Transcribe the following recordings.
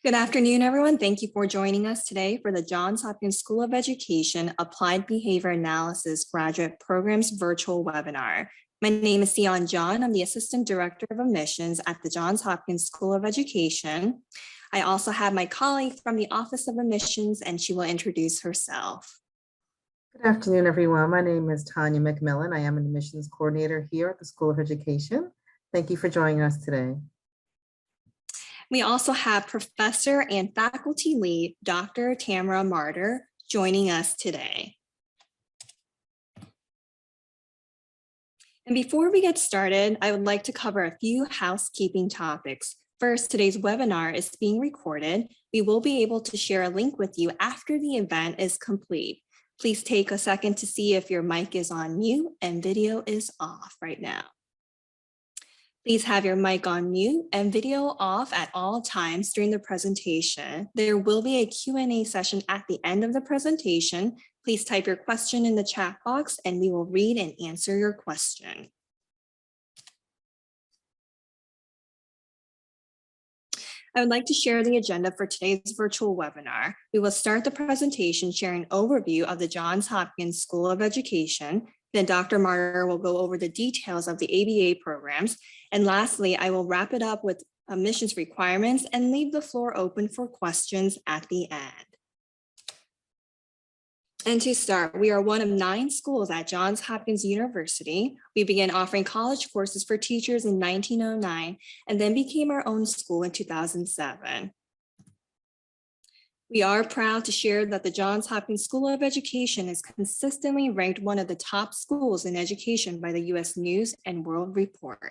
Good afternoon, everyone. Thank you for joining us today for the Johns Hopkins School of Education Applied Behavior Analysis Graduate Programs virtual webinar. My name is Sion John. I'm the Assistant Director of Admissions at the Johns Hopkins School of Education. I also have my colleague from the Office of Admissions, and she will introduce herself. Good afternoon, everyone. My name is Tanya McMillan. I am an admissions coordinator here at the School of Education. Thank you for joining us today. We also have Professor and Faculty Lead, Dr. Tamara Martyr, joining us today. And before we get started, I would like to cover a few housekeeping topics. First, today's webinar is being recorded. We will be able to share a link with you after the event is complete. Please take a second to see if your mic is on mute and video is off right now. Please have your mic on mute and video off at all times during the presentation. There will be a Q&A session at the end of the presentation. Please type your question in the chat box and we will read and answer your question. I would like to share the agenda for today's virtual webinar. We will start the presentation sharing an overview of the Johns Hopkins School of Education. Then Dr. Martyr will go over the details of the ABA programs. And lastly, I will wrap it up with admissions requirements and leave the floor open for questions at the end. And to start, we are one of 9 schools at Johns Hopkins University. We began offering college courses for teachers in 1909 and then became our own school in 2007. We are proud to share that the Johns Hopkins School of Education is consistently ranked one of the top schools in education by the U.S. News and World Report.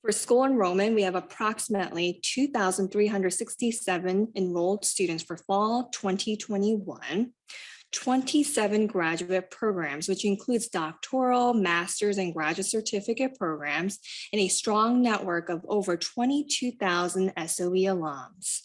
For school enrollment, we have approximately 2,367 enrolled students for fall 2021, 27 graduate programs, which includes doctoral, master's, and graduate certificate programs, and a strong network of over 22,000 SOE alums.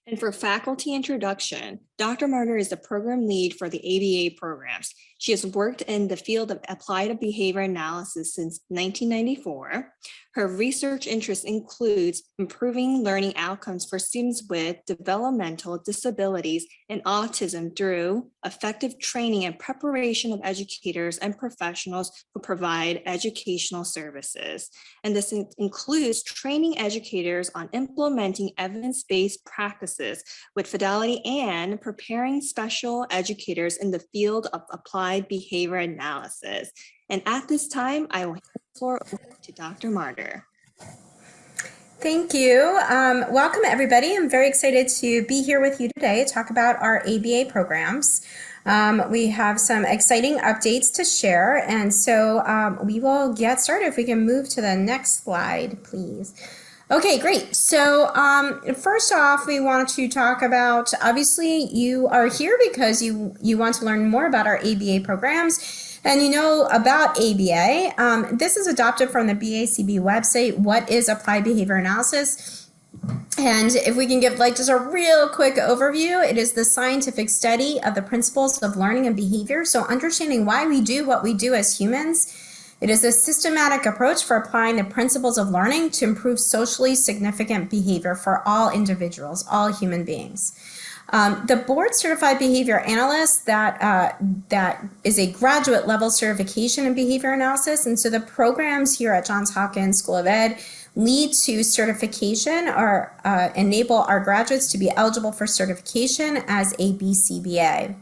And for faculty introduction, Dr. Martyr is the program lead for the ABA programs. She has worked in the field of applied behavior analysis since 1994. Her research interest includes improving learning outcomes for students with developmental disabilities and autism through effective training and preparation of educators and professionals who provide educational services. And this includes training educators on implementing evidence-based practices with fidelity and preparing special educators in the field of applied behavior analysis. And at this time, I will hand the floor over to Dr. Martyr. Thank you. Welcome, everybody. I'm very excited to be here with you today to talk about our ABA programs. We have some exciting updates to share, and so we will get started. If we can move to the next slide, please. Okay, great. So first off, we want to talk about, obviously, you are here because you want to learn more about our ABA programs. And you know about ABA. This is adopted from the BACB website. What is applied behavior analysis? And if we can give just a real quick overview, it is the scientific study of the principles of learning and behavior. So understanding why we do what we do as humans. It is a systematic approach for applying the principles of learning to improve socially significant behavior for all individuals, all human beings. The board certified behavior analyst, that is a graduate level certification in behavior analysis. And so the programs here at Johns Hopkins School of Ed lead to certification or enable our graduates to be eligible for certification as a BCBA.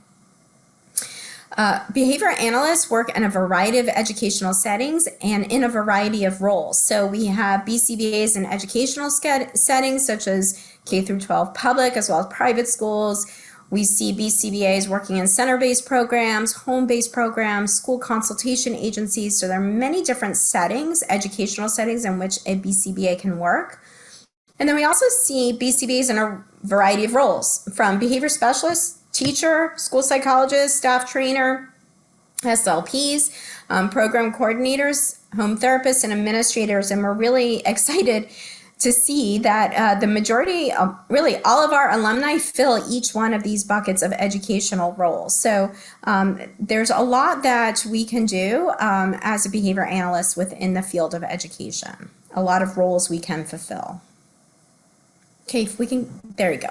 Behavior analysts work in a variety of educational settings and in a variety of roles. So we have BCBAs in educational settings such as K through 12 public as well as private schools. We see BCBAs working in center-based programs, home-based programs, school consultation agencies. So there are many different settings, educational settings in which a BCBA can work. And then we also see BCBAs in a variety of roles, from behavior specialists, teacher, school psychologist, staff trainer, SLPs, program coordinators, home therapists, and administrators. And we're really excited to see that the majority, really all of our alumni fill each one of these buckets of educational roles. So there's a lot that we can do as a behavior analyst within the field of education. a lot of roles we can fulfill. Okay, if we can, there you go.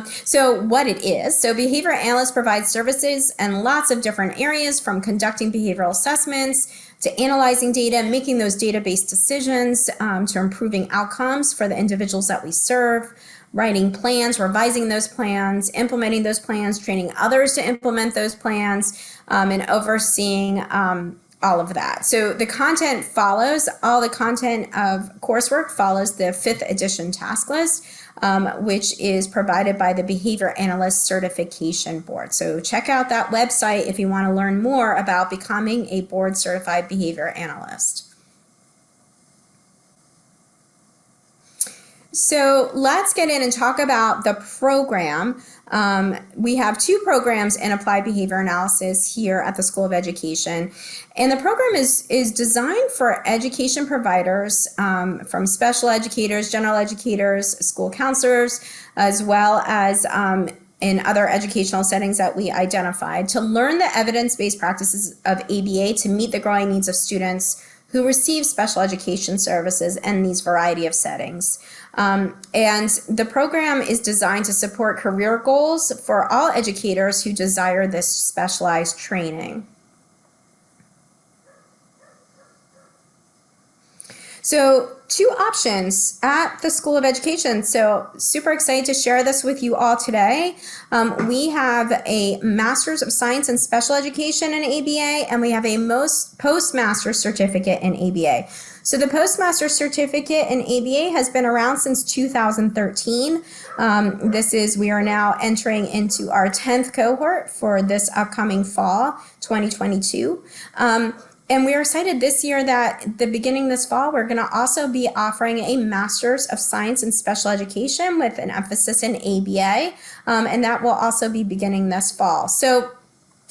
So what it is, so behavior analyst provides services in lots of different areas, from conducting behavioral assessments to analyzing data, making those database decisions, to improving outcomes for the individuals that we serve, writing plans, revising those plans, implementing those plans, training others to implement those plans, and overseeing all of that. So the content follows, all the content of coursework follows the 5th edition task list, which is provided by the Behavior Analyst Certification Board. So check out that website if you want to learn more about becoming a board certified behavior analyst. So let's get in and talk about the program. We have 2 programs in applied behavior analysis here at the School of Education. And the program is designed for education providers, from special educators, general educators, school counselors, as well as in other educational settings that we identified, to learn the evidence-based practices of ABA to meet the growing needs of students who receive special education services in these variety of settings. And the program is designed to support career goals for all educators who desire this specialized training. So 2 options at the School of Education. So super excited to share this with you all today. We have a Master's of Science in Special Education in ABA, and we have a Postmaster's Certificate in ABA. So the Postmaster's Certificate in ABA has been around since 2013. We are now entering into our 10th cohort for this upcoming fall, 2022. And we are excited this year that beginning this fall, we're going to also be offering a Master's of Science in Special Education with an emphasis in ABA, and that will also be beginning this fall. So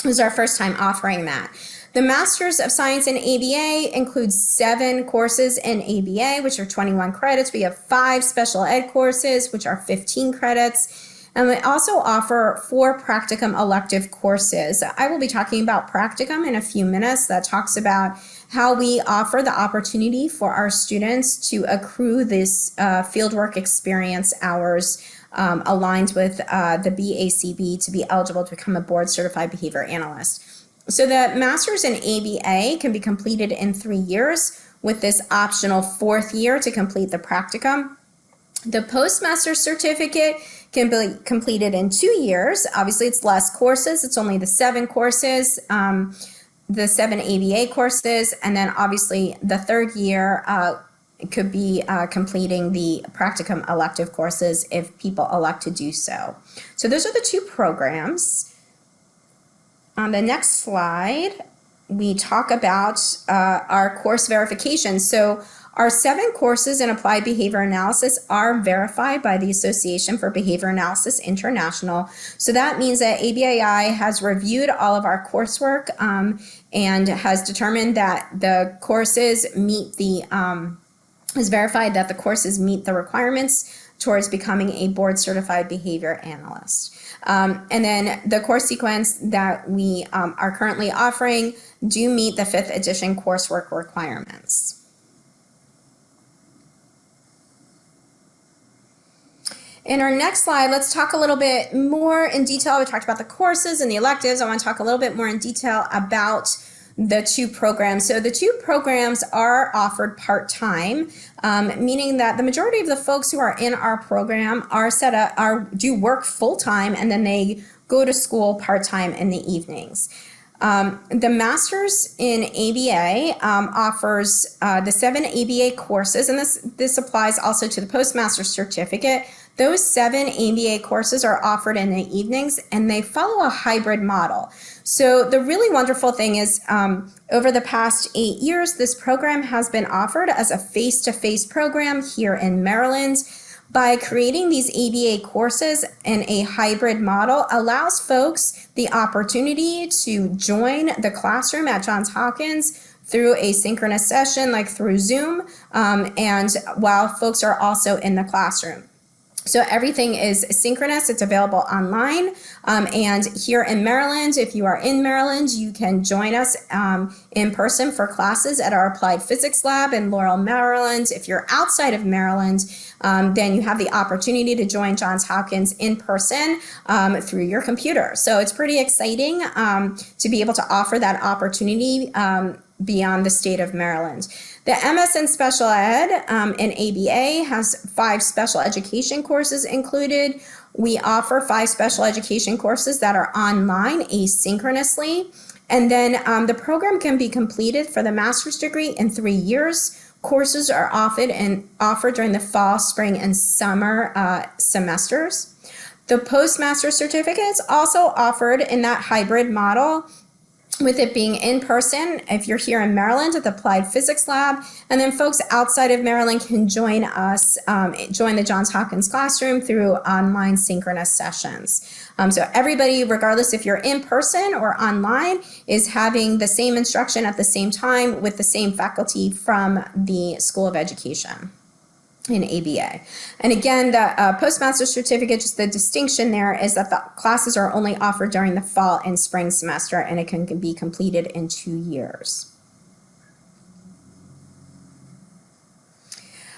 this is our first time offering that. The Master's of Science in ABA includes 7 courses in ABA, which are 21 credits. We have 5 special ed courses, which are 15 credits. And we also offer 4 Practicum elective courses. I will be talking about Practicum in a few minutes. That talks about how we offer the opportunity for our students to accrue this fieldwork experience hours aligned with the BACB to be eligible to become a board certified behavior analyst. So the Master's in ABA can be completed in 3 years, with this optional 4th year to complete the Practicum. The Postmaster's Certificate can be completed in 2 years. Obviously, it's less courses. It's only the 7 courses, the 7 ABA courses, and then obviously the 3rd year could be completing the Practicum elective courses if people elect to do so. So those are the 2 programs. On the next slide, we talk about our course verification. So our 7 courses in applied behavior analysis are verified by the Association for Behavior Analysis International. So that means that ABAI has reviewed all of our coursework and has determined that the courses meet has verified that the courses meet the requirements towards becoming a board certified behavior analyst. And then the course sequence that we are currently offering do meet the 5th edition coursework requirements. In our next slide, let's talk a little bit more in detail. We talked about the courses and the electives. I want to talk a little bit more in detail about the 2 programs. So the 2 programs are offered part-time, meaning that the majority of the folks who are in our program do work full-time, and then they go to school part-time in the evenings. The Master's in ABA offers the 7 ABA courses, and this applies also to the Postmaster's Certificate. Those 7 ABA courses are offered in the evenings, and they follow a hybrid model. So the really wonderful thing is over the past 8 years, this program has been offered as a face-to-face program here in Maryland. By creating these ABA courses in a hybrid model allows folks the opportunity to join the classroom at Johns Hopkins through a synchronous session like through Zoom, and while folks are also in the classroom. So everything is synchronous. It's available online. And here in Maryland, if you are in Maryland, you can join us in person for classes at our Applied Physics Lab in Laurel, Maryland. If you're outside of Maryland, then you have the opportunity to join Johns Hopkins in person through your computer. So it's pretty exciting to be able to offer that opportunity beyond the state of Maryland. The MS in Special Ed in ABA has 5 special education courses included. We offer 5 special education courses that are online asynchronously. And then the program can be completed for the master's degree in 3 years. Courses are offered during the fall, spring, and summer semesters. The postmaster certificate is also offered in that hybrid model, with it being in person if you're here in Maryland at the Applied Physics Lab, and then folks outside of Maryland can join us, join the Johns Hopkins classroom through online synchronous sessions. So everybody, regardless if you're in person or online, is having the same instruction at the same time with the same faculty from the School of Education in ABA. And again, the postmaster certificate, just the distinction there is that the classes are only offered during the fall and spring semester, and it can be completed in 2 years.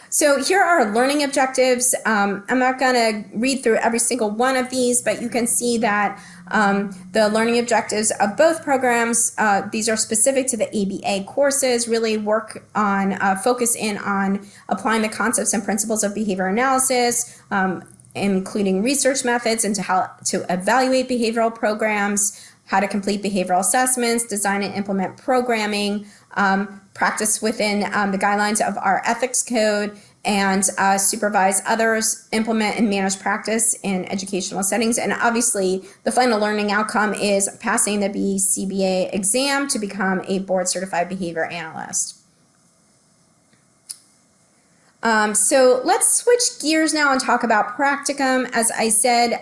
So here are learning objectives. I'm not going to read through every single one of these, but you can see that the learning objectives of both programs, these are specific to the ABA courses, really work on, focus in on applying the concepts and principles of behavior analysis, including research methods into how to evaluate behavioral programs, how to complete behavioral assessments, design and implement programming, practice within the guidelines of our ethics code, and supervise others, implement and manage practice in educational settings. And obviously, the final learning outcome is passing the BCBA exam to become a board certified behavior analyst. So let's switch gears now and talk about Practicum. As I said,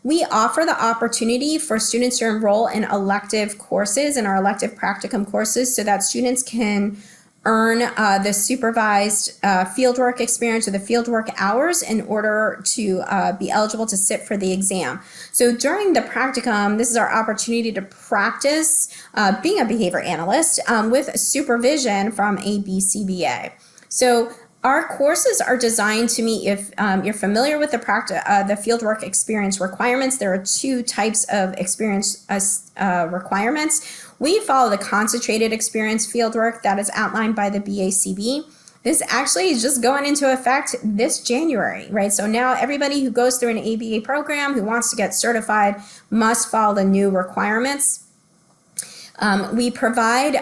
we offer the opportunity for students to enroll in elective courses, in our elective Practicum courses, so that students can earn the supervised fieldwork experience or the fieldwork hours in order to be eligible to sit for the exam. So during the Practicum, this is our opportunity to practice being a behavior analyst with supervision from a BCBA. So our courses are designed to meet, if you're familiar with the fieldwork experience requirements, there are 2 types of experience requirements. We follow the concentrated experience fieldwork that is outlined by the BACB. This actually is just going into effect this January, right? So now everybody who goes through an ABA program who wants to get certified must follow the new requirements. We provide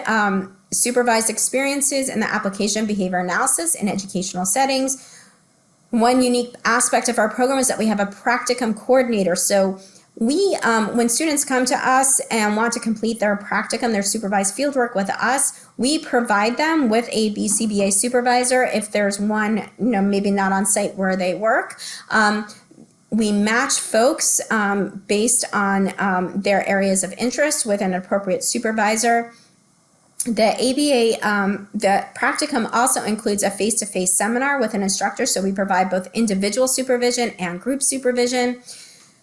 supervised experiences in the application of behavior analysis in educational settings. One unique aspect of our program is that we have a Practicum coordinator. So we, when students come to us and want to complete their Practicum, their supervised fieldwork with us, we provide them with a BCBA supervisor if there's one, maybe not on site where they work. We match folks based on their areas of interest with an appropriate supervisor. The ABA, the Practicum also includes a face-to-face seminar with an instructor, so we provide both individual supervision and group supervision.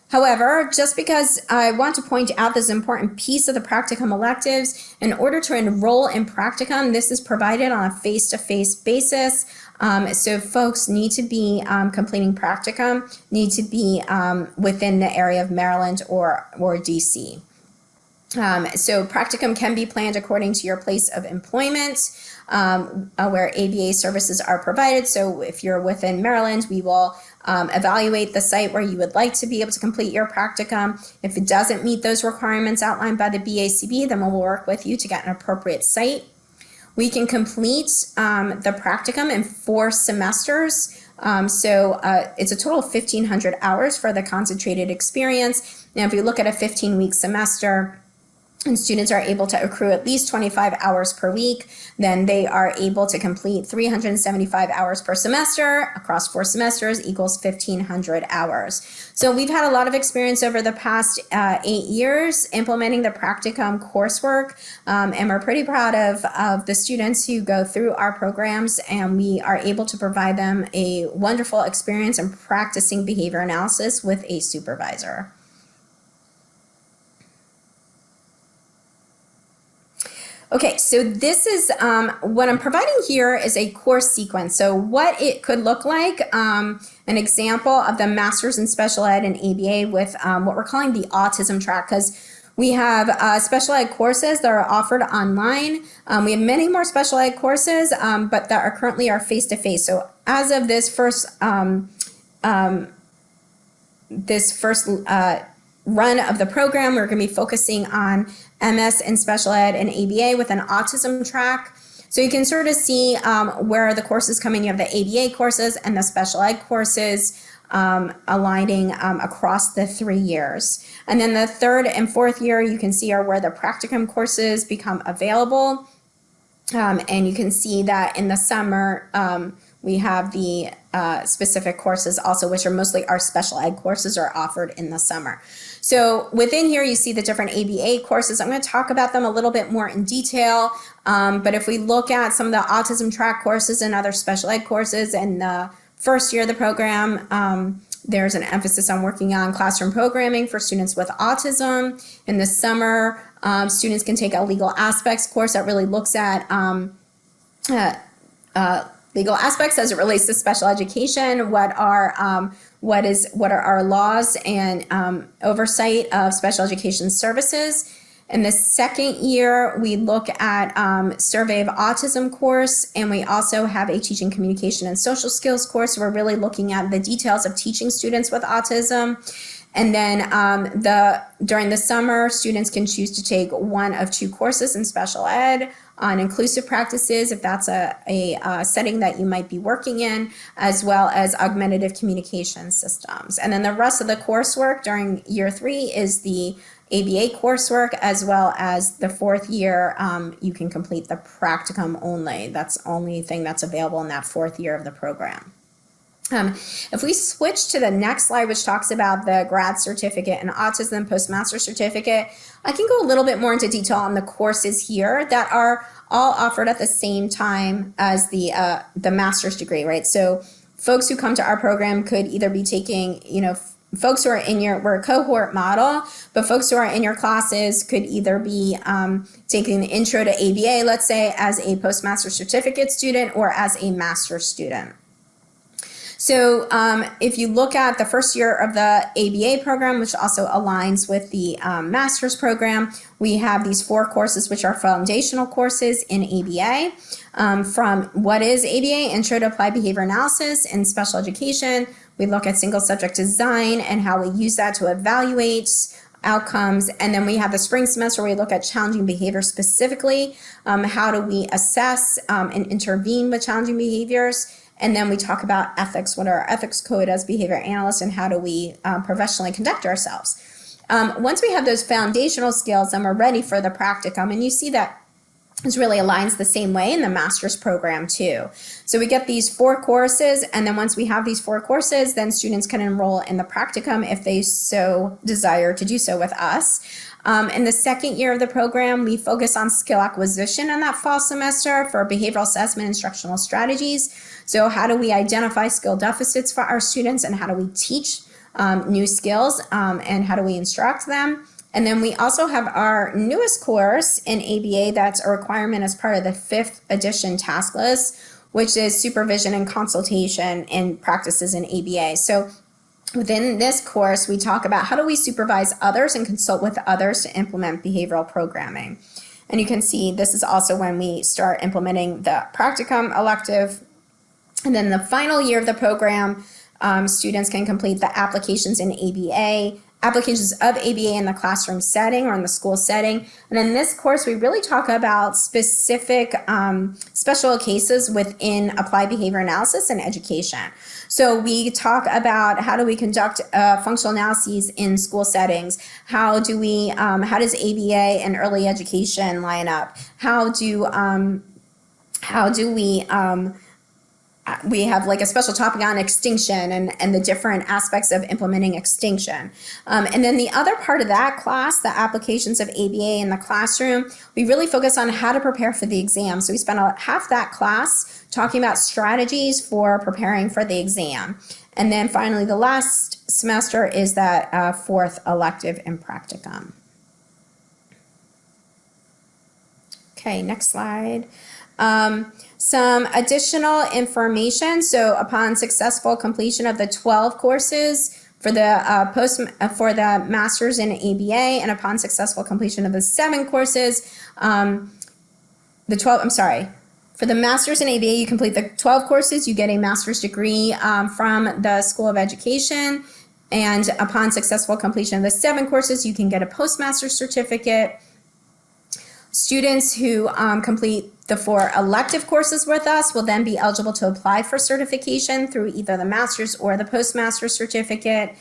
However, just because I want to point out this important piece of the Practicum electives, in order to enroll in Practicum, this is provided on a face-to-face basis. So folks need to be completing Practicum, need to be within the area of Maryland or DC. So Practicum can be planned according to your place of employment, where ABA services are provided. So if you're within Maryland, we will evaluate the site where you would like to be able to complete your Practicum. If it doesn't meet those requirements outlined by the BACB, then we'll work with you to get an appropriate site. We can complete the Practicum in 4 semesters. So it's a total of 1,500 hours for the concentrated experience. Now, if you look at a 15-week semester, and students are able to accrue at least 25 hours per week, then they are able to complete 375 hours per semester across 4 semesters equals 1,500 hours. So we've had a lot of experience over the past 8 years implementing the Practicum coursework, and we're pretty proud of the students who go through our programs, and we are able to provide them a wonderful experience in practicing behavior analysis with a supervisor. Okay, so this is what I'm providing here is a course sequence. So what it could look like, an example of the Masters in Special Ed and ABA with what we're calling the autism track, because we have special ed courses that are offered online. We have many more special ed courses, but that are currently face-to-face. So as of this first run of the program, we're going to be focusing on MS in Special Ed and ABA with an autism track. So you can sort of see where the courses come in. You have the ABA courses and the Special Ed courses aligning across the 3 years. And then the 3rd and 4th year, you can see are where the Practicum courses become available. And you can see that in the summer, we have the specific courses also, which are mostly our special ed courses are offered in the summer. So within here, you see the different ABA courses. I'm going to talk about them a little bit more in detail. But if we look at some of the autism track courses and other special ed courses in the first year of the program, there's an emphasis on working on classroom programming for students with autism. In the summer, students can take a legal aspects course that really looks at legal aspects as it relates to special education. What are our laws and oversight of special education services? In the second year, we look at Survey of Autism course, and we also have a Teaching Communication and Social Skills course. We're really looking at the details of teaching students with autism. And then during the summer, students can choose to take one of 2 courses in special ed on inclusive practices, if that's a setting that you might be working in, as well as augmentative communication systems. And then the rest of the coursework during year 3 is the ABA coursework, as well as the 4th year, you can complete the Practicum only. That's the only thing that's available in that 4th year of the program. If we switch to the next slide, which talks about the grad certificate and autism postmaster certificate, I can go a little bit more into detail on the courses here that are all offered at the same time as the master's degree, right? So folks who come to our program could either be taking, folks who are we're a cohort model, but folks who are in your classes could either be taking the intro to ABA, let's say, as a postmaster certificate student or as a master's student. So if you look at the first year of the ABA program, which also aligns with the master's program, we have these 4 courses, which are foundational courses in ABA. From what is ABA, Intro to Applied Behavior Analysis in Special Education. We look at single subject design and how we use that to evaluate outcomes. And then we have the spring semester where we look at challenging behavior specifically. How do we assess and intervene with challenging behaviors? And then we talk about ethics, what are our ethics code as behavior analysts, and how do we professionally conduct ourselves. Once we have those foundational skills, then we're ready for the practicum. And you see that this really aligns the same way in the master's program too. So we get these 4 courses, and then once we have these 4 courses, then students can enroll in the practicum if they so desire to do so with us. In the second year of the program, we focus on skill acquisition in that fall semester for behavioral assessment instructional strategies. So how do we identify skill deficits for our students, and how do we teach new skills, and how do we instruct them? And then we also have our newest course in ABA that's a requirement as part of the 5th edition task list, which is supervision and consultation in practices in ABA. So within this course, we talk about how do we supervise others and consult with others to implement behavioral programming. And you can see this is also when we start implementing the Practicum elective. And then the final year of the program, students can complete the applications in ABA applications of ABA in the classroom setting or in the school setting. And in this course, we really talk about specific special cases within applied behavior analysis and education. So we talk about how do we conduct functional analyses in school settings? How does ABA and early education line up? How do we have like a special topic on extinction and the different aspects of implementing extinction. And then the other part of that class, the applications of ABA in the classroom, we really focus on how to prepare for the exam. So we spent half that class talking about strategies for preparing for the exam. And then finally, the last semester is that fourth elective in Practicum. Okay, next slide. Some additional information. So upon successful completion of the 12 courses for the master's in ABA, and upon successful completion of the 7 courses, for the master's in ABA, you complete the 12 courses, you get a master's degree from the School of Education. And upon successful completion of the 7 courses, you can get a postmaster's certificate. Students who complete the 4 elective courses with us will then be eligible to apply for certification through either the master's or the postmaster's certificate.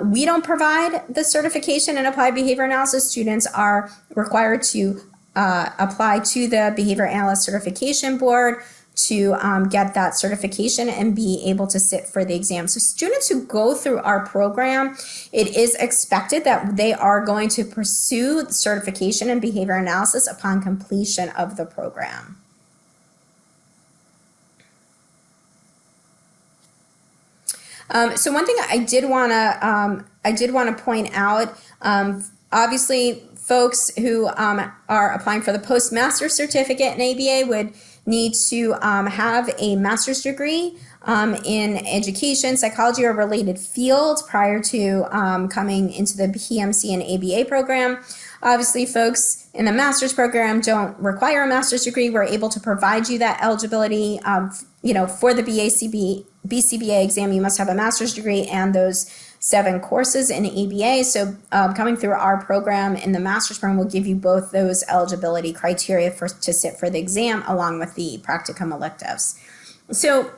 We don't provide the certification in applied behavior analysis. Students are required to apply to the Behavior Analyst Certification Board to get that certification and be able to sit for the exam. So students who go through our program, it is expected that they are going to pursue certification in behavior analysis upon completion of the program. So one thing I did want to point out, obviously folks who are applying for the postmaster certificate in ABA would need to have a master's degree in education, psychology, or related fields prior to coming into the PMC and ABA program. Obviously, folks in the master's program don't require a master's degree. We're able to provide you that eligibility. For the BCBA exam, you must have a master's degree and those 7 courses in ABA. So coming through our program in the master's program will give you both those eligibility criteria to sit for the exam along with the practicum electives. So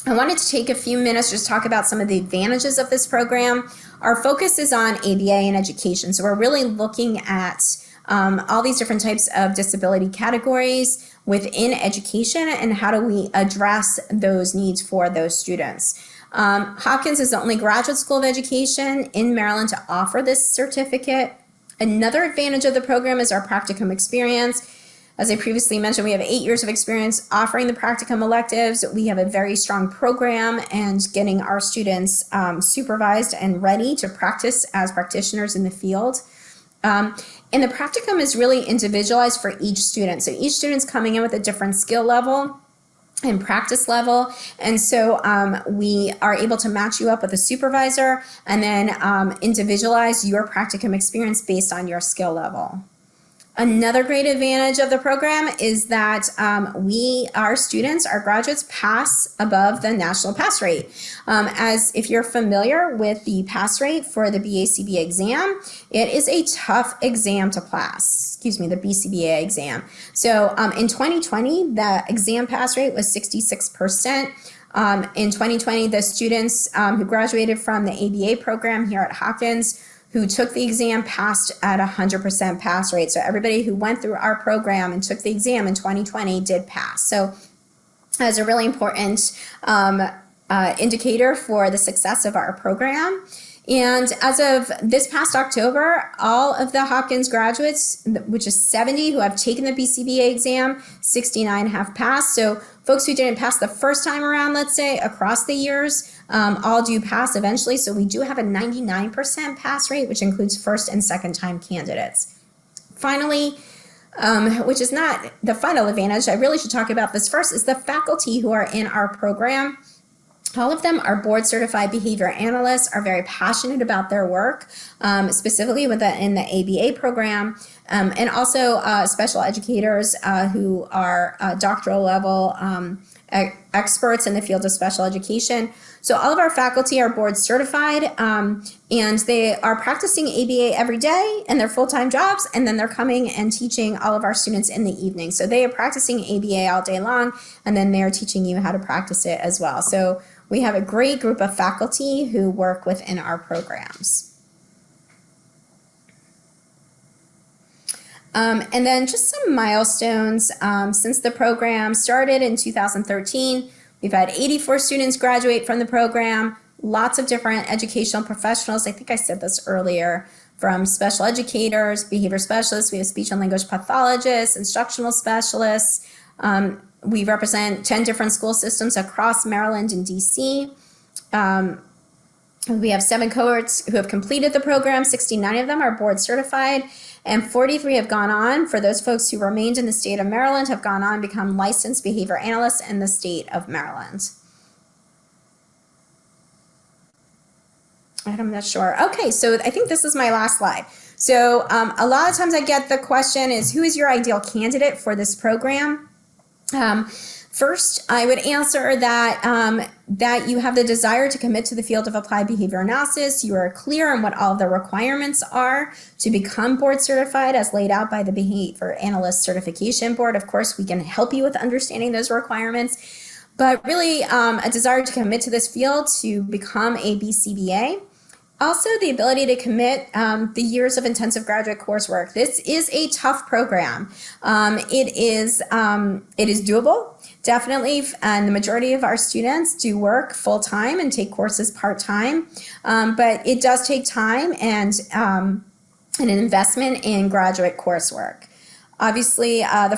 I wanted to take a few minutes just to talk about some of the advantages of this program. Our focus is on ABA and education. So we're really looking at all these different types of disability categories within education and how do we address those needs for those students. Hopkins is the only graduate school of education in Maryland to offer this certificate. Another advantage of the program is our practicum experience. As I previously mentioned, we have 8 years of experience offering the practicum electives. We have a very strong program and getting our students supervised and ready to practice as practitioners in the field. And the practicum is really individualized for each student. So each student's coming in with a different skill level and practice level. And so we are able to match you up with a supervisor and then individualize your practicum experience based on your skill level. Another great advantage of the program is that our students, our graduates, pass above the national pass rate. As if you're familiar with the pass rate for the BACBA exam, it is a tough exam to pass. The BCBA exam. So in 2020, the exam pass rate was 66%. In 2020, the students who graduated from the ABA program here at Hopkins who took the exam passed at 100% pass rate. So everybody who went through our program and took the exam in 2020 did pass. So that's a really important indicator for the success of our program. And as of this past October, all of the Hopkins graduates, which is 70 who have taken the BCBA exam, 69 have passed. So folks who didn't pass the first time around, let's say, across the years, all do pass eventually. So we do have a 99% pass rate, which includes first and second time candidates. Finally, which is not the final advantage, I really should talk about this first, is the faculty who are in our program. All of them are board certified behavior analysts, are very passionate about their work, specifically in the ABA program, and also special educators who are doctoral level experts in the field of special education. So all of our faculty are board certified, and they are practicing ABA every day in their full-time jobs, and then they're coming and teaching all of our students in the evening. So they are practicing ABA all day long, and then they're teaching you how to practice it as well. So we have a great group of faculty who work within our programs. And then just some milestones. Since the program started in 2013, we've had 84 students graduate from the program, lots of different educational professionals. I think I said this earlier, from special educators, behavior specialists, we have speech and language pathologists, instructional specialists. We represent 10 different school systems across Maryland and DC. We have 7 cohorts who have completed the program. 69 of them are board certified, and 43 have gone on. For those folks who remained in the state of Maryland, have gone on and become licensed behavior analysts in the state of Maryland. I'm not sure. Okay, so I think this is my last slide. So a lot of times I get the question is, who is your ideal candidate for this program? First, I would answer that that you have the desire to commit to the field of applied behavior analysis. You are clear on what all the requirements are to become board certified as laid out by the Behavior Analyst Certification Board. Of course, we can help you with understanding those requirements, but really a desire to commit to this field to become a BCBA. Also, the ability to commit the years of intensive graduate coursework. This is a tough program. It is doable, definitely, and the majority of our students do work full-time and take courses part-time, but it does take time and an investment in graduate coursework. Obviously, the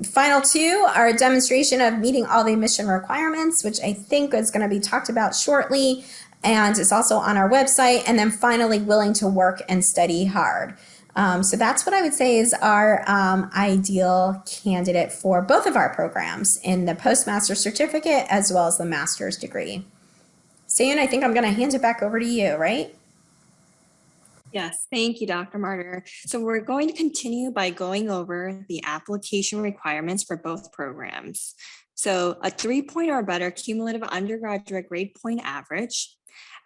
final 2 are a demonstration of meeting all the admission requirements, which I think is going to be talked about shortly, and it's also on our website. And then finally, willing to work and study hard. So that's what I would say is our ideal candidate for both of our programs in the postmaster's certificate as well as the master's degree. Sayun, I think I'm going to hand it back over to you, right? Yes, thank you, Dr. Martyr. So we're going to continue by going over the application requirements for both programs. So a 3 or better cumulative undergraduate grade point average.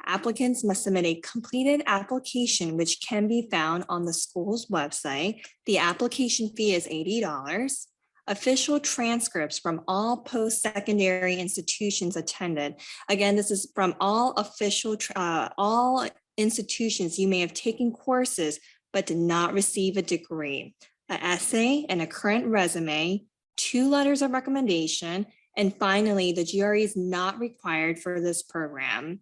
Applicants must submit a completed application, which can be found on the school's website. The application fee is $80. Official transcripts from all post-secondary institutions attended. Again, this is from all official, all institutions you may have taken courses but did not receive a degree. An essay and a current resume, 2 letters of recommendation, and finally, the GRE is not required for this program.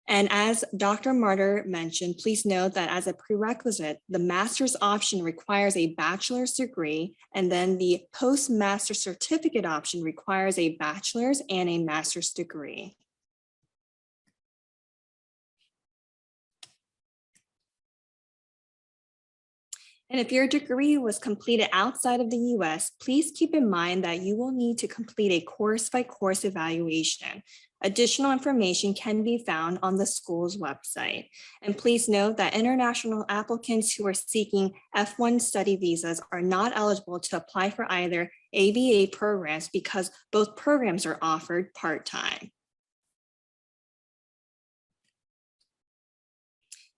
And as Dr. Martyr mentioned, please note that as a prerequisite, the master's option requires a bachelor's degree, and then the postmaster certificate option requires a bachelor's and a master's degree. And if your degree was completed outside of the US, please keep in mind that you will need to complete a course-by-course evaluation. Additional information can be found on the school's website. And please note that international applicants who are seeking F1 study visas are not eligible to apply for either ABA programs because both programs are offered part-time.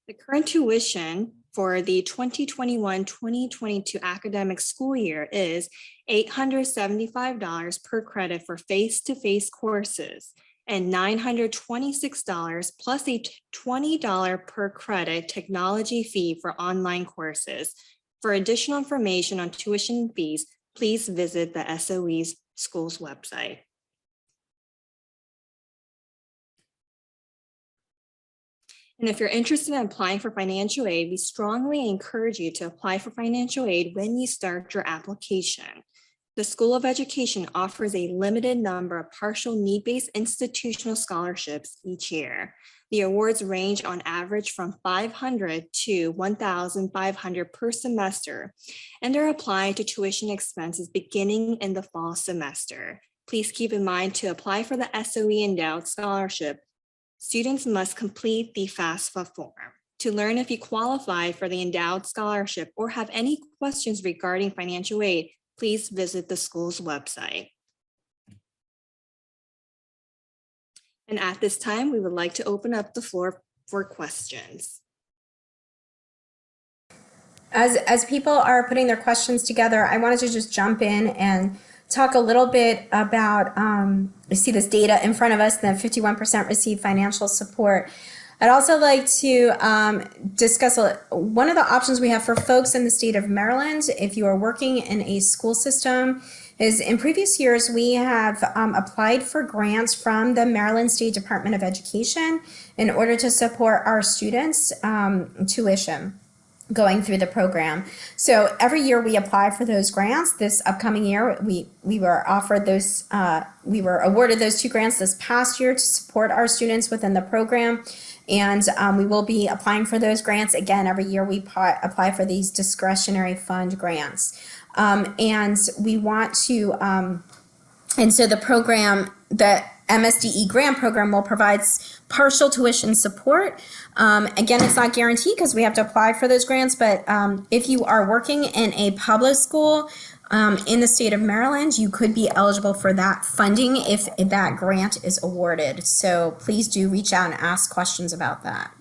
The current tuition for the 2021-2022 academic school year is $875 per credit for face-to-face courses and $926 plus a $20 per credit technology fee for online courses. For additional information on tuition fees, please visit the SOE's school's website. And if you're interested in applying for financial aid, we strongly encourage you to apply for financial aid when you start your application. The School of Education offers a limited number of partial need-based institutional scholarships each year. The awards range on average from $500 to $1,500 per semester, and are applied to tuition expenses beginning in the fall semester. Please keep in mind to apply for the SOE Endowed Scholarship, students must complete the FAFSA form. To learn if you qualify for the Endowed Scholarship or have any questions regarding financial aid, please visit the school's website. And at this time, we would like to open up the floor for questions. As people are putting their questions together, I wanted to just jump in and talk a little bit about, we see this data in front of us, that 51% receive financial support. I'd also like to discuss one of the options we have for folks in the state of Maryland, if you are working in a school system, is in previous years we have applied for grants from the Maryland State Department of Education in order to support our students' tuition going through the program. So every year we apply for those grants. This upcoming year we were offered those, we were awarded those 2 grants this past year to support our students within the program. And we will be applying for those grants again. Every year we apply for these discretionary fund grants. And we want to, and so the program, the MSDE grant program will provide partial tuition support. Again, it's not guaranteed because we have to apply for those grants, but if you are working in a public school in the state of Maryland, you could be eligible for that funding if that grant is awarded. So please do reach out and ask questions about that.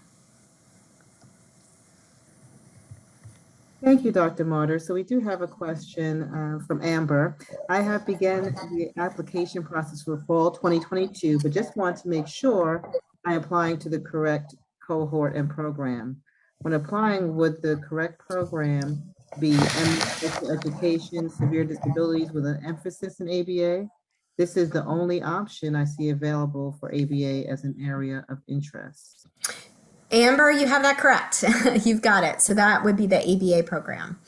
Thank you, Dr. Martyr. So we do have a question from Amber. I have begun the application process for fall 2022, but just want to make sure I'm applying to the correct cohort and program. When applying, would the correct program be special education, severe disabilities with an emphasis in ABA? This is the only option I see available for ABA as an area of interest. Amber, you have that correct. You've got it. So that would be the ABA program.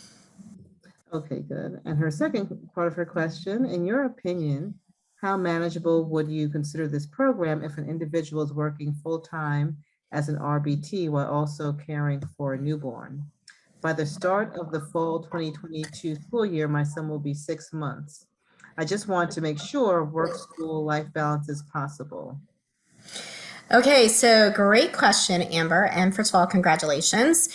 Okay, good. And her second part of her question, in your opinion, how manageable would you consider this program if an individual is working full-time as an RBT while also caring for a newborn? By the start of the fall 2022 school year, my son will be 6 months. I just want to make sure work-school life balance is possible. Okay, so great question, Amber. And first of all, congratulations.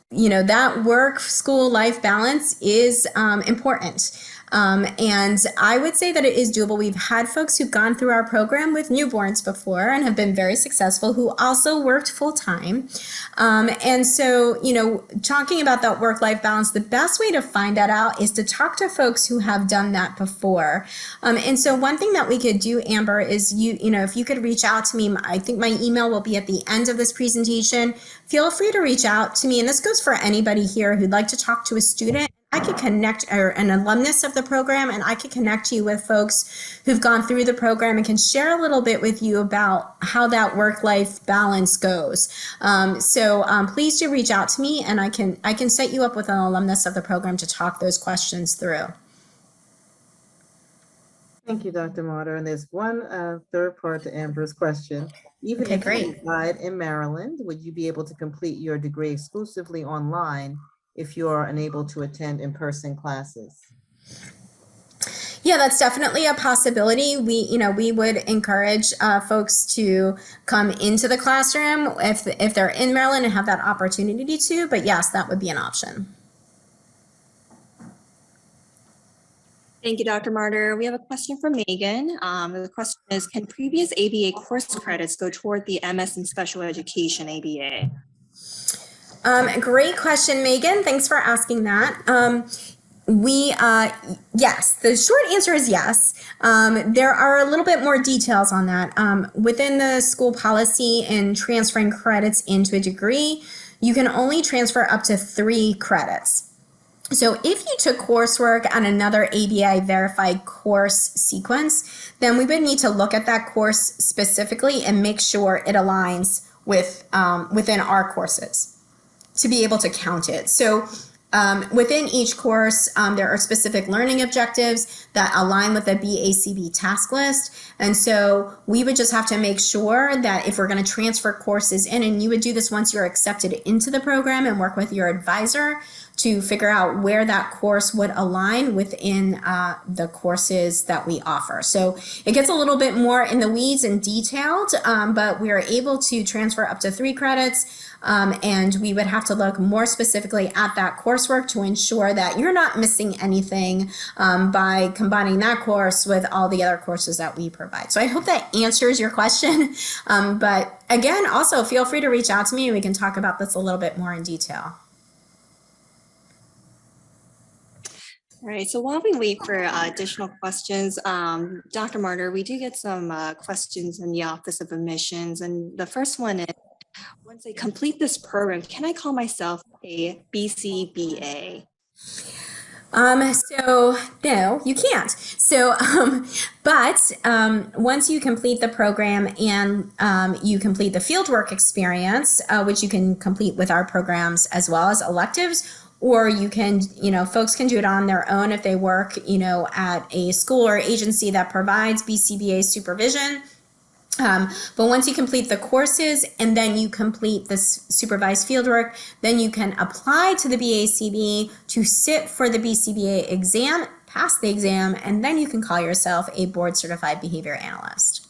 You know, that work-school life balance is important. And I would say that it is doable. We've had folks who've gone through our program with newborns before and have been very successful, who also worked full-time. And so, you know, talking about that work-life balance, the best way to find that out is to talk to folks who have done that before. And so one thing that we could do, Amber, is you know, if you could reach out to me, I think my email will be at the end of this presentation. Feel free to reach out to me. And this goes for anybody here who'd like to talk to a student. I could connect, or an alumnus of the program, and I could connect you with folks who've gone through the program and can share a little bit with you about how that work-life balance goes. Please do reach out to me, and I can set you up with an alumnus of the program to talk those questions through. Thank you, Dr. Martyr. And there's one third part to Amber's question. Even if you reside in Maryland, would you be able to complete your degree exclusively online if you are unable to attend in-person classes? Yeah, that's definitely a possibility. We would encourage folks to come into the classroom if they're in Maryland and have that opportunity to, but yes, that would be an option. Thank you, Dr. Martyr. We have a question from Megan. The question is, can previous ABA course credits go toward the MS in Special Education ABA? Great question, Megan. Thanks for asking that. Yes, the short answer is yes. There are a little bit more details on that. Within the school policy and transferring credits into a degree, you can only transfer up to 3 credits. So if you took coursework on another ABA verified course sequence, then we would need to look at that course specifically and make sure it aligns with within our courses to be able to count it. So within each course, there are specific learning objectives that align with the BACB task list. And so we would just have to make sure that if we're going to transfer courses in, and you would do this once you're accepted into the program and work with your advisor to figure out where that course would align within the courses that we offer. So it gets a little bit more in the weeds and detailed, but we are able to transfer up to 3 credits. And we would have to look more specifically at that coursework to ensure that you're not missing anything by combining that course with all the other courses that we provide. So I hope that answers your question. But again, also feel free to reach out to me and we can talk about this a little bit more in detail. All right, so while we wait for additional questions, Dr. Martyr, we do get some questions in the Office of Admissions. And the first one is, once I complete this program, can I call myself a BCBA? So no, you can't. So, but once you complete the program and you complete the fieldwork experience, which you can complete with our programs as well as electives, or you can, folks can do it on their own if they work, at a school or agency that provides BCBA supervision. But once you complete the courses and then you complete this supervised fieldwork, then you can apply to the BACB to sit for the BCBA exam, pass the exam, and then you can call yourself a board certified behavior analyst.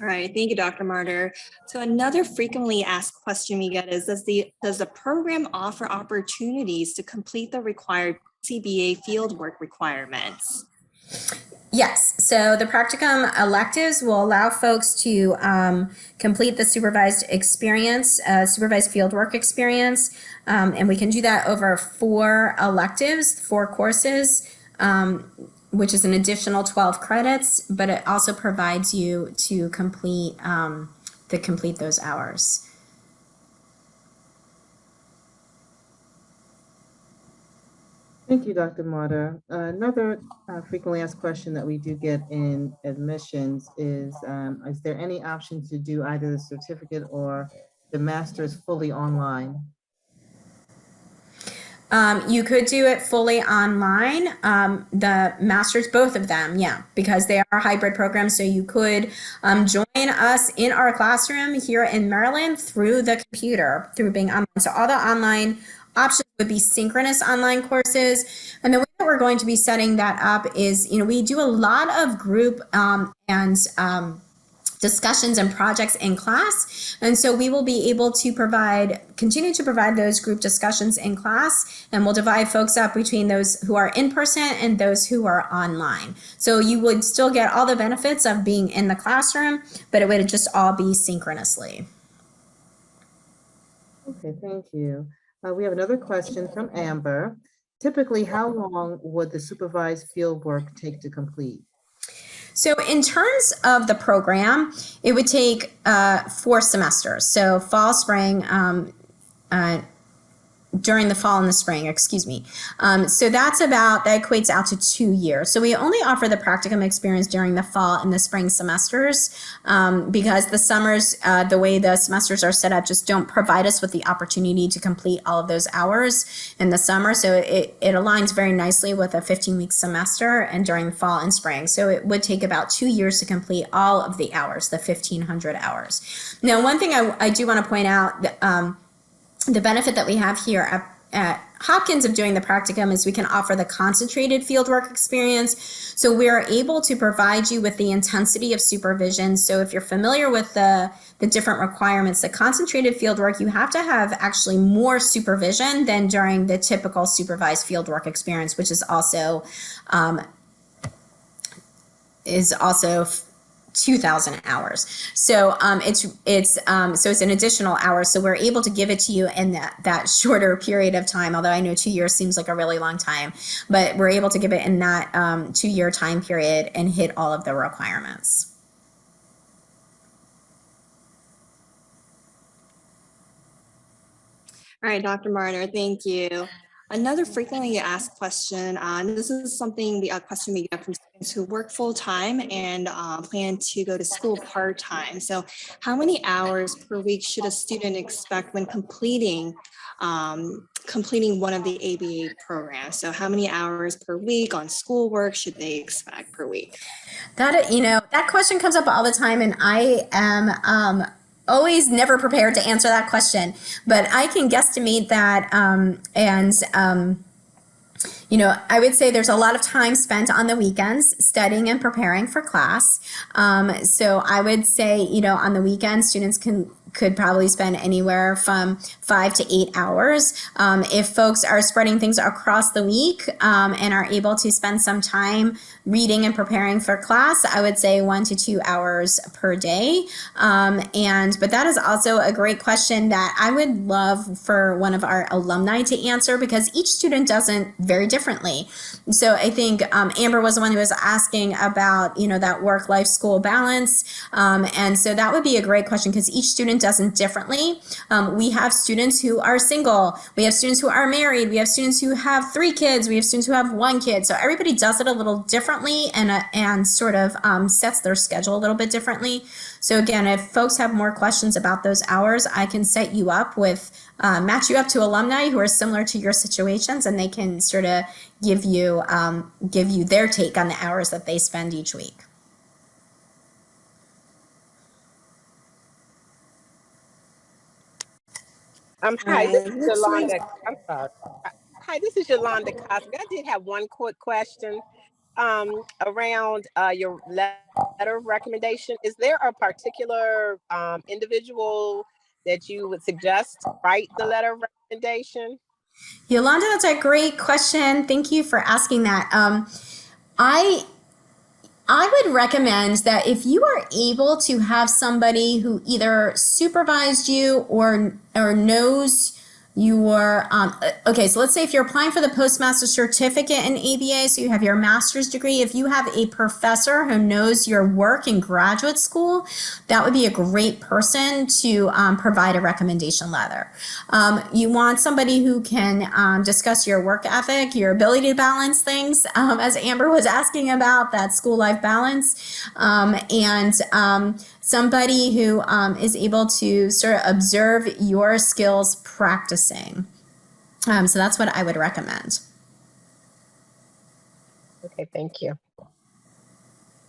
All right, thank you, Dr. Martyr. So another frequently asked question we get is, does the program offer opportunities to complete the required CBA fieldwork requirements? Yes, so the Practicum electives will allow folks to complete the supervised experience, supervised fieldwork experience, and we can do that over 4 electives, 4 courses, which is an additional 12 credits, but it also provides you to complete those hours. Thank you, Dr. Martyr. Another frequently asked question that we do get in admissions is there any option to do either the certificate or the master's fully online? You could do it fully online. The masters, both of them, yeah, because they are hybrid programs. So you could join us in our classroom here in Maryland through the computer, through being online. So all the online options would be synchronous online courses. And the way that we're going to be setting that up is, we do a lot of group and discussions and projects in class. And so we will be able to continue to provide those group discussions in class, and we'll divide folks up between those who are in person and those who are online. So you would still get all the benefits of being in the classroom, but it would just all be synchronously. Okay, thank you. We have another question from Amber. Typically, how long would the supervised field work take to complete? So in terms of the program, it would take 4 semesters. So fall, spring, during the fall and the spring, excuse me. So that equates out to 2 years. So we only offer the practicum experience during the fall and the spring semesters because the summers, the way the semesters are set up, just don't provide us with the opportunity to complete all of those hours in the summer. So it aligns very nicely with a 15-week semester and during fall and spring. So it would take about 2 years to complete all of the hours, the 1,500 hours. Now, one thing I do want to point out, the benefit that we have here at Hopkins of doing the practicum is we can offer the concentrated fieldwork experience. So we are able to provide you with the intensity of supervision. So if you're familiar with the different requirements, the concentrated fieldwork, you have to have actually more supervision than during the typical supervised fieldwork experience, which is also 2,000 hours. So it's an additional hour. So we're able to give it to you in that shorter period of time, although I know 2 years seems like a really long time, but we're able to give it in that 2-year time period and hit all of the requirements. All right, Dr. Martyr, thank you. Another frequently asked question, and this is a question we get from students who work full-time and plan to go to school part-time. So how many hours per week should a student expect when completing completing one of the ABA programs. So how many hours per week on schoolwork should they expect per week? That question comes up all the time, and I am always never prepared to answer that question. But I can guesstimate that, I would say there's a lot of time spent on the weekends studying and preparing for class. So I would say, on the weekends, students could probably spend anywhere from 5 to 8 hours. If folks are spreading things across the week and are able to spend some time reading and preparing for class, I would say 1 to 2 hours per day. But that is also a great question that I would love for one of our alumni to answer, because each student does it very differently. So I think Amber was the one who was asking about, that work-life school balance. And so that would be a great question, because each student does it differently. We have students who are single. We have students who are married. We have students who have 3 kids. We have students who have 1 kid. So everybody does it a little differently and sort of sets their schedule a little bit differently. So again, if folks have more questions about those hours, I can set you up with, match you up to alumni who are similar to your situations, and they can sort of give you their take on the hours that they spend each week. Hi, this is Looks like Yolanda. I'm sorry. Hi, this is Yolanda Cosby. I did have one quick question around your letter of recommendation. Is there a particular individual that you would suggest write the letter of recommendation? Yolanda, that's a great question. Thank you for asking that. I would recommend that if you are able to have somebody who either supervised you or knows your okay, so let's say if you're applying for the postmaster certificate in ABA, so you have your master's degree, if you have a professor who knows your work in graduate school, that would be a great person to provide a recommendation letter. You want somebody who can discuss your work ethic, your ability to balance things, as Amber was asking about, that school life balance, and somebody who is able to sort of observe your skills practicing. So that's what I would recommend. Okay, thank you.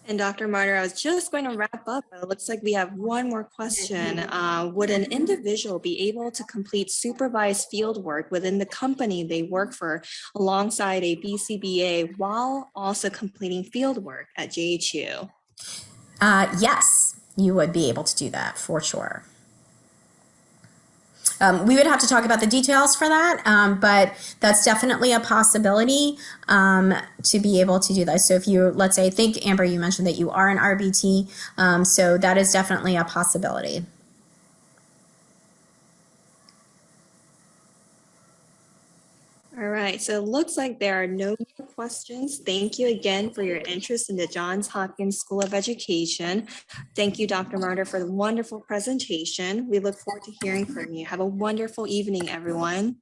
And Dr. Martyr, I was just going to wrap up, but it looks like we have one more question. Would an individual be able to complete supervised field work within the company they work for alongside a BCBA while also completing field work at JHU? Yes, you would be able to do that for sure. We would have to talk about the details for that, but that's definitely a possibility to be able to do that. So if you, let's say, I think, Amber, you mentioned that you are an RBT, so that is definitely a possibility. All right, so it looks like there are no more questions. Thank you again for your interest in the Johns Hopkins School of Education. Thank you, Dr. Martyr, for the wonderful presentation. We look forward to hearing from you. Have a wonderful evening, everyone.